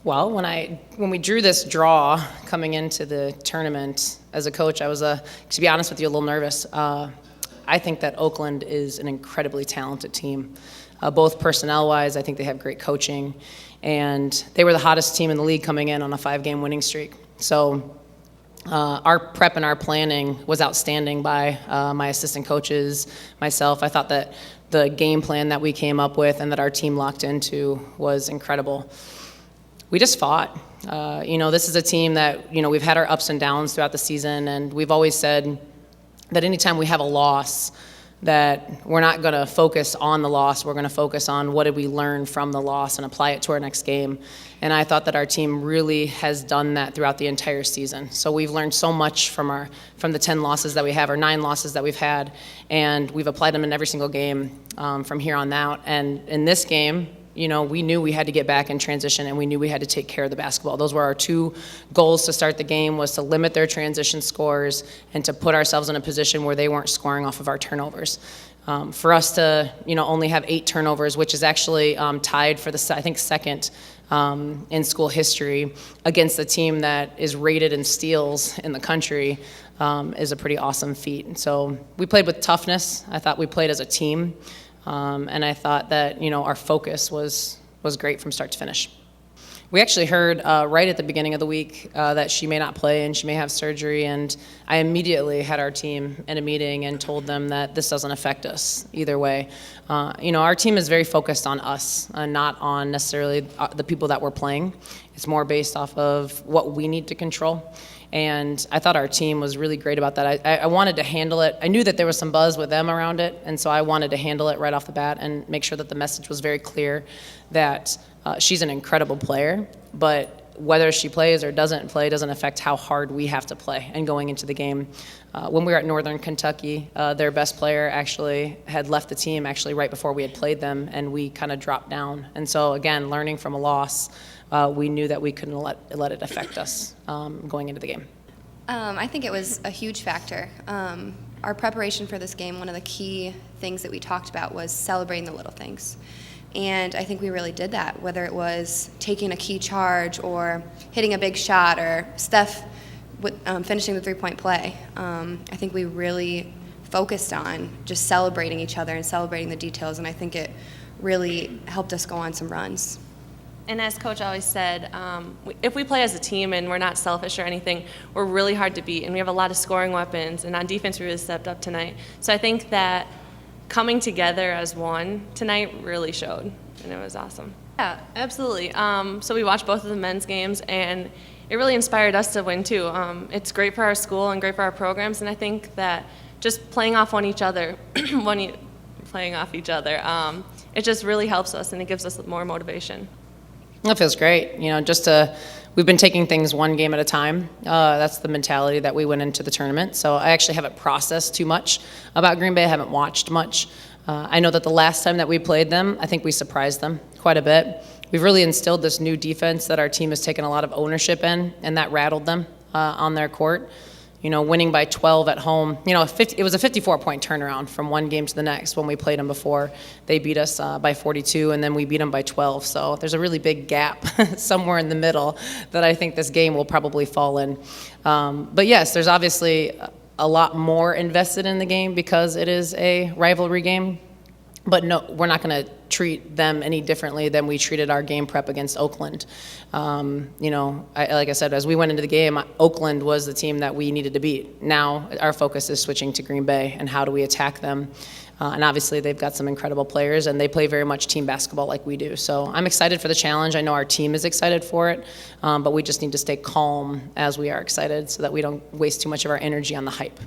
Well, when we drew this draw coming into the tournament, as a coach, I was, to be honest with you, a little nervous. I think that Oakland is an incredibly talented team. Both personnel-wise, I think they have great coaching, and they were the hottest team in the league coming in on a 5-game winning streak. So our prep and our planning was outstanding by my assistant coaches, myself. I thought that the game plan that we came up with and that our team locked into was incredible. We just fought. This is a team that, we've had our ups and downs throughout the season, and we've always said that anytime we have a loss, that we're not going to focus on the loss. We're going to focus on what did we learn from the loss and apply it to our next game. And I thought that our team really has done that throughout the entire season. So we've learned so much from the 10 losses that we have, or 9 losses that we've had, and we've applied them in every single game from here on out. And in this game, we knew we had to get back in transition, and we knew we had to take care of the basketball. Those were our 2 goals to start the game, was to limit their transition scores and to put ourselves in a position where they weren't scoring off of our turnovers. For us to, only have 8 turnovers, which is actually tied for the, I think, second in school history against a team that is rated in steals in the country, is a pretty awesome feat. And so we played with toughness. I thought we played as a team. And I thought that, our focus was great from start to finish. We actually heard right at the beginning of the week that she may not play and she may have surgery, and I immediately had our team in a meeting and told them that this doesn't affect us either way. Our team is very focused on us, not on necessarily the people that we're playing. It's more based off of what we need to control. And I thought our team was really great about that. I wanted to handle it. I knew that there was some buzz with them around it, and so I wanted to handle it right off the bat and make sure that the message was very clear that she's an incredible player, but whether she plays or doesn't play doesn't affect how hard we have to play and going into the game. When we were at Northern Kentucky, their best player actually had left the team actually right before we had played them, and we kind of dropped down. And so, again, learning from a loss, we knew that we couldn't let it affect us going into the game. I think it was a huge factor. Our preparation for this game, one of the key things that we talked about was celebrating the little things. And I think we really did that, whether it was taking a key charge or hitting a big shot or Steph finishing the 3-point play. I think we really focused on just celebrating each other and celebrating the details, and I think it really helped us go on some runs. And as Coach always said, if we play as a team and we're not selfish or anything, we're really hard to beat, and we have a lot of scoring weapons, and on defense we really stepped up tonight. So I think that coming together as one tonight really showed, and it was awesome. Yeah, absolutely. So we watched both of the men's games, and it really inspired us to win too. It's great for our school and great for our programs, and I think that just playing off each other, it just really helps us, and it gives us more motivation. That feels great. We've been taking things one game at a time. That's the mentality that we went into the tournament. So I actually haven't processed too much about Green Bay. I haven't watched much. I know that the last time that we played them, I think we surprised them quite a bit. We've really instilled this new defense that our team has taken a lot of ownership in, and that rattled them on their court. Winning by 12 at home. It was a 54-point turnaround from one game to the next when we played them before. They beat us by 42, and then we beat them by 12. So there's a really big gap somewhere in the middle that I think this game will probably fall in. But yes, there's obviously a lot more invested in the game because it is a rivalry game. But no, we're not going to treat them any differently than we treated our game prep against Oakland. Like I said, as we went into the game, Oakland was the team that we needed to beat. Now our focus is switching to Green Bay and how do we attack them. And obviously they've got some incredible players, and they play very much team basketball like we do. So I'm excited for the challenge. I know our team is excited for it, but we just need to stay calm as we are excited so that we don't waste too much of our energy on the hype.